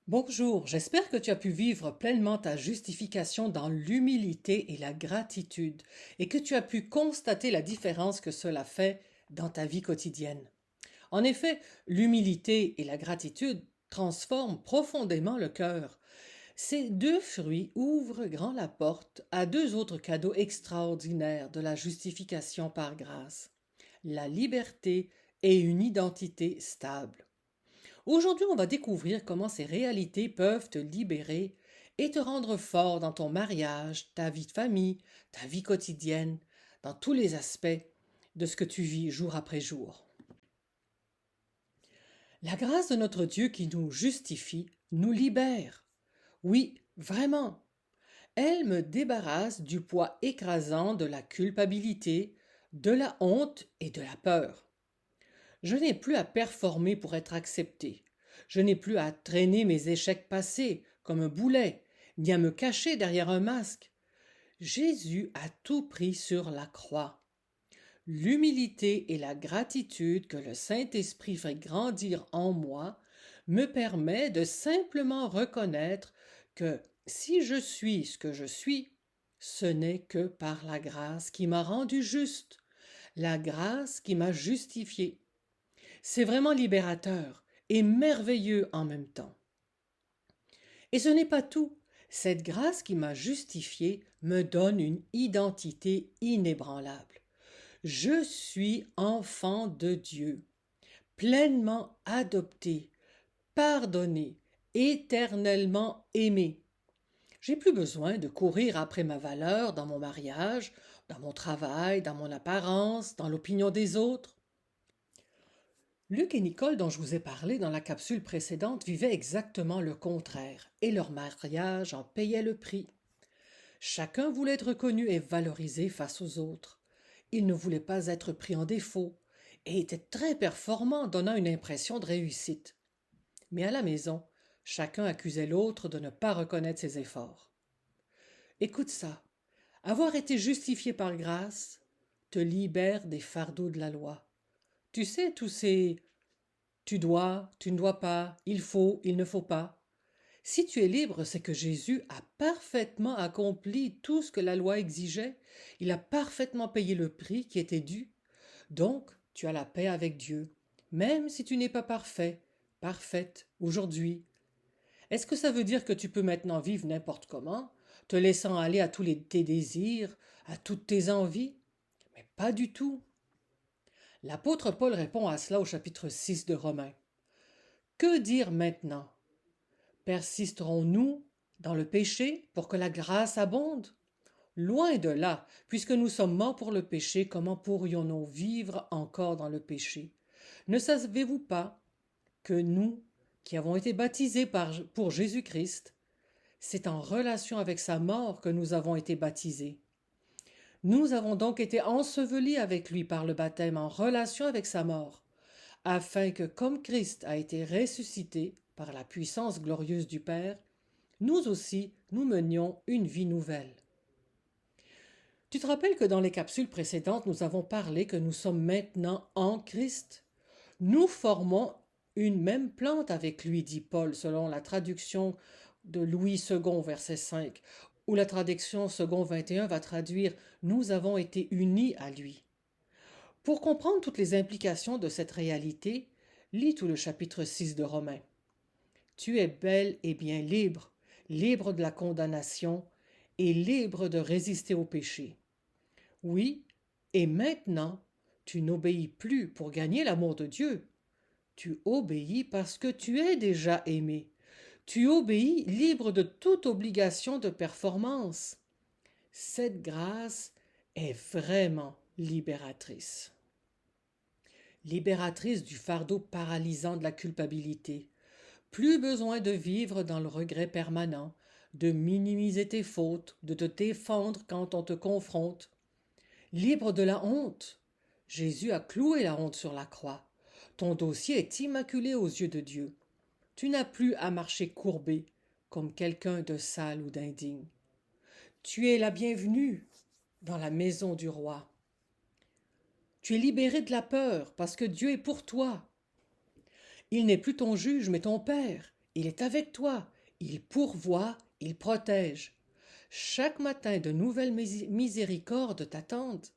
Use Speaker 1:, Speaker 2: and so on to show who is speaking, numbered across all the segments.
Speaker 1: Bonjour, j'espère que tu as pu vivre pleinement ta justification dans l'humilité et la gratitude et que tu as pu constater la différence que cela fait dans ta vie quotidienne. En effet, l'humilité et la gratitude transforment profondément le cœur. Ces deux fruits ouvrent grand la porte à deux autres cadeaux extraordinaires de la justification par grâce, la liberté et une identité stable. Aujourd'hui, on va découvrir comment ces réalités peuvent te libérer et te rendre fort dans ton mariage, ta vie de famille, ta vie quotidienne, dans tous les aspects de ce que tu vis jour après jour. La grâce de notre Dieu qui nous justifie nous libère. Oui, vraiment. Elle me débarrasse du poids écrasant de la culpabilité, de la honte et de la peur. Je n'ai plus à performer pour être accepté. Je n'ai plus à traîner mes échecs passés comme un boulet, ni à me cacher derrière un masque. Jésus a tout pris sur la croix. L'humilité et la gratitude que le Saint-Esprit fait grandir en moi me permet de simplement reconnaître que si je suis ce que je suis, ce n'est que par la grâce qui m'a rendu juste, la grâce qui m'a justifié. C'est vraiment libérateur et merveilleux en même temps. Et ce n'est pas tout. Cette grâce qui m'a justifié me donne une identité inébranlable. Je suis enfant de Dieu, pleinement adopté, pardonné, éternellement aimé. J'ai plus besoin de courir après ma valeur dans mon mariage, dans mon travail, dans mon apparence, dans l'opinion des autres. Luc et Nicole, dont je vous ai parlé dans la capsule précédente, vivaient exactement le contraire, et leur mariage en payait le prix. Chacun voulait être reconnu et valorisé face aux autres. Ils ne voulaient pas être pris en défaut, et étaient très performants, donnant une impression de réussite. Mais à la maison, chacun accusait l'autre de ne pas reconnaître ses efforts. Écoute ça, avoir été justifié par grâce te libère des fardeaux de la loi. Tu sais, tous ces tu dois, tu ne dois pas, il faut, il ne faut pas. Si tu es libre, c'est que Jésus a parfaitement accompli tout ce que la loi exigeait. Il a parfaitement payé le prix qui était dû. Donc, tu as la paix avec Dieu, même si tu n'es pas parfait, parfaite, aujourd'hui. Est-ce que ça veut dire que tu peux maintenant vivre n'importe comment, te laissant aller à tes désirs, à toutes tes envies? Mais pas du tout. L'apôtre Paul répond à cela au chapitre 6 de Romains. Que dire maintenant? Persisterons-nous dans le péché pour que la grâce abonde? Loin de là, puisque nous sommes morts pour le péché, comment pourrions-nous vivre encore dans le péché? Ne savez-vous pas que nous, qui avons été baptisés pour Jésus-Christ, c'est en relation avec sa mort que nous avons été baptisés. Nous avons donc été ensevelis avec lui par le baptême en relation avec sa mort, afin que, comme Christ a été ressuscité par la puissance glorieuse du Père, nous aussi nous menions une vie nouvelle. Tu te rappelles que dans les capsules précédentes, nous avons parlé que nous sommes maintenant en Christ? Nous formons une même plante avec lui, dit Paul, selon la traduction de Louis II, verset 5, où la traduction second 21 va traduire Nous avons été unis à lui. Pour comprendre toutes les implications de cette réalité, lis tout le chapitre 6 de Romains. Tu es bel et bien libre, libre de la condamnation et libre de résister au péché. Oui, et maintenant, tu n'obéis plus pour gagner l'amour de Dieu. Tu obéis parce que tu es déjà aimé. Tu obéis libre de toute obligation de performance. Cette grâce est vraiment libératrice. Libératrice du fardeau paralysant de la culpabilité. Plus besoin de vivre dans le regret permanent, de minimiser tes fautes, de te défendre quand on te confronte. Libre de la honte. Jésus a cloué la honte sur la croix. Ton dossier est immaculé aux yeux de Dieu. Tu n'as plus à marcher courbé comme quelqu'un de sale ou d'indigne. Tu es la bienvenue dans la maison du roi. Tu es libéré de la peur parce que Dieu est pour toi. Il n'est plus ton juge mais ton Père. Il est avec toi, il pourvoit, il protège. Chaque matin, de nouvelles miséricordes t'attendent.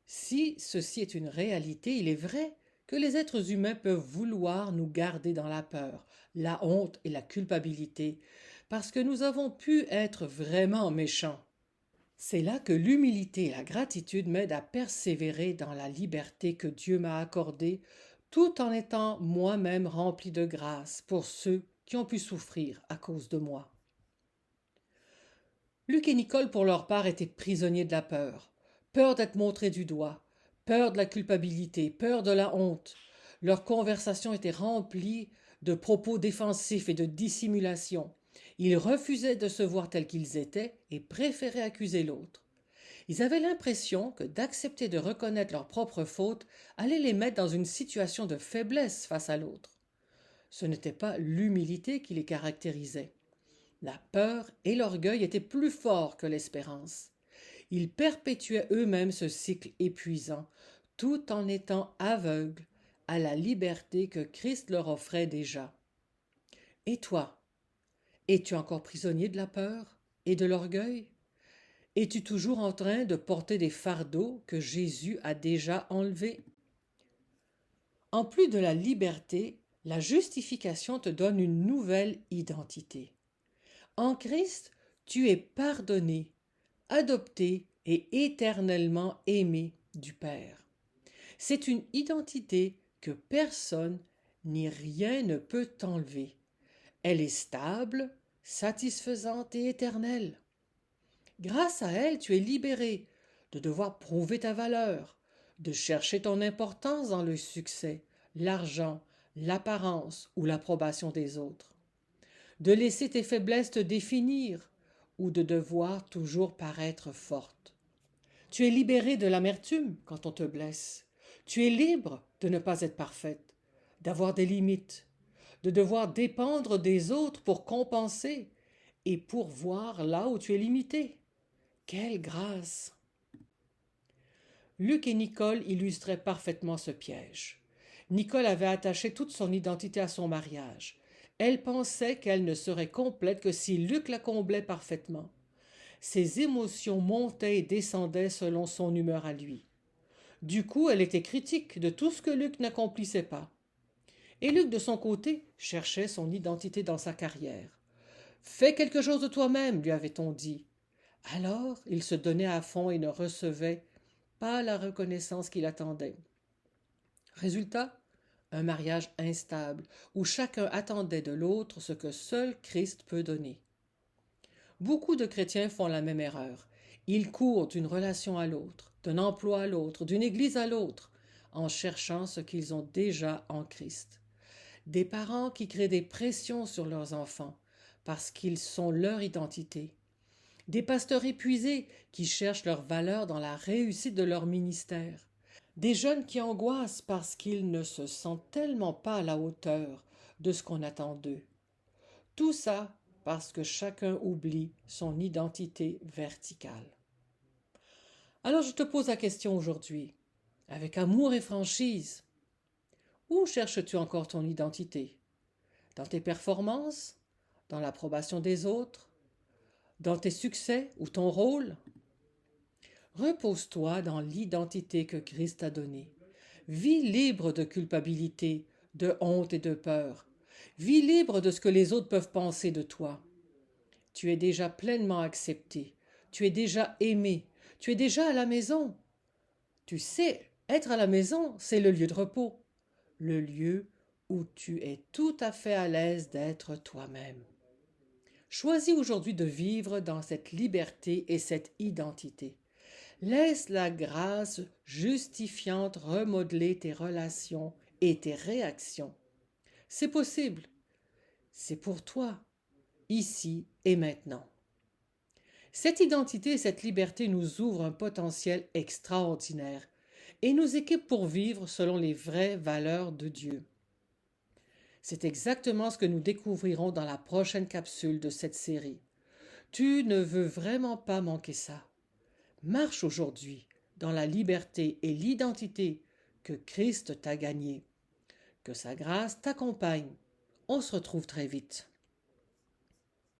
Speaker 1: Si ceci est une réalité, il est vrai que les êtres humains peuvent vouloir nous garder dans la peur, la honte et la culpabilité, parce que nous avons pu être vraiment méchants. C'est là que l'humilité et la gratitude m'aident à persévérer dans la liberté que Dieu m'a accordée, tout en étant moi-même rempli de grâce pour ceux qui ont pu souffrir à cause de moi. Luc et Nicole, pour leur part, étaient prisonniers de la peur. Peur d'être montrés du doigt, peur de la culpabilité, peur de la honte. Leur conversation était remplie de propos défensifs et de dissimulation. Ils refusaient de se voir tels qu'ils étaient et préféraient accuser l'autre. Ils avaient l'impression que d'accepter de reconnaître leurs propres fautes allait les mettre dans une situation de faiblesse face à l'autre. Ce n'était pas l'humilité qui les caractérisait. La peur et l'orgueil étaient plus forts que l'espérance. Ils perpétuaient eux-mêmes ce cycle épuisant, tout en étant aveugles à la liberté que Christ leur offrait déjà. Et toi, es-tu encore prisonnier de la peur et de l'orgueil? Es-tu toujours en train de porter des fardeaux que Jésus a déjà enlevés? En plus de la liberté, la justification te donne une nouvelle identité. En Christ, tu es pardonné, adopté et éternellement aimé du Père. C'est une identité que personne ni rien ne peut t'enlever. Elle est stable, satisfaisante et éternelle. Grâce à elle, tu es libéré de devoir prouver ta valeur, de chercher ton importance dans le succès, l'argent, l'apparence ou l'approbation des autres, de laisser tes faiblesses te définir ou de devoir toujours paraître forte. Tu es libéré de l'amertume quand on te blesse. Tu es libre de ne pas être parfaite, d'avoir des limites, de devoir dépendre des autres pour compenser et pour voir là où tu es limité. Quelle grâce! Luc et Nicole illustraient parfaitement ce piège. Nicole avait attaché toute son identité à son mariage. Elle pensait qu'elle ne serait complète que si Luc la comblait parfaitement. Ses émotions montaient et descendaient selon son humeur à lui. Du coup, elle était critique de tout ce que Luc n'accomplissait pas. Et Luc, de son côté, cherchait son identité dans sa carrière. Fais quelque chose de toi-même, lui avait-on dit. Alors, il se donnait à fond et ne recevait pas la reconnaissance qu'il attendait. Résultat, un mariage instable, où chacun attendait de l'autre ce que seul Christ peut donner. Beaucoup de chrétiens font la même erreur. Ils courent d'une relation à l'autre, d'un emploi à l'autre, d'une église à l'autre, en cherchant ce qu'ils ont déjà en Christ. Des parents qui créent des pressions sur leurs enfants parce qu'ils sont leur identité. Des pasteurs épuisés qui cherchent leur valeur dans la réussite de leur ministère. Des jeunes qui angoissent parce qu'ils ne se sentent tellement pas à la hauteur de ce qu'on attend d'eux. Tout ça parce que chacun oublie son identité verticale. Alors je te pose la question aujourd'hui, avec amour et franchise. Où cherches-tu encore ton identité? Dans tes performances? Dans l'approbation des autres? Dans tes succès ou ton rôle? Repose-toi dans l'identité que Christ t'a donnée. Vis libre de culpabilité, de honte et de peur. Vis libre de ce que les autres peuvent penser de toi. Tu es déjà pleinement accepté. Tu es déjà aimé. Tu es déjà à la maison. Tu sais, être à la maison, c'est le lieu de repos. Le lieu où tu es tout à fait à l'aise d'être toi-même. Choisis aujourd'hui de vivre dans cette liberté et cette identité. Laisse la grâce justifiante remodeler tes relations et tes réactions. C'est possible. C'est pour toi, ici et maintenant. Cette identité et cette liberté nous ouvrent un potentiel extraordinaire et nous équipent pour vivre selon les vraies valeurs de Dieu. C'est exactement ce que nous découvrirons dans la prochaine capsule de cette série. Tu ne veux vraiment pas manquer ça. Marche aujourd'hui dans la liberté et l'identité que Christ t'a gagnée. Que sa grâce t'accompagne On se retrouve très vite.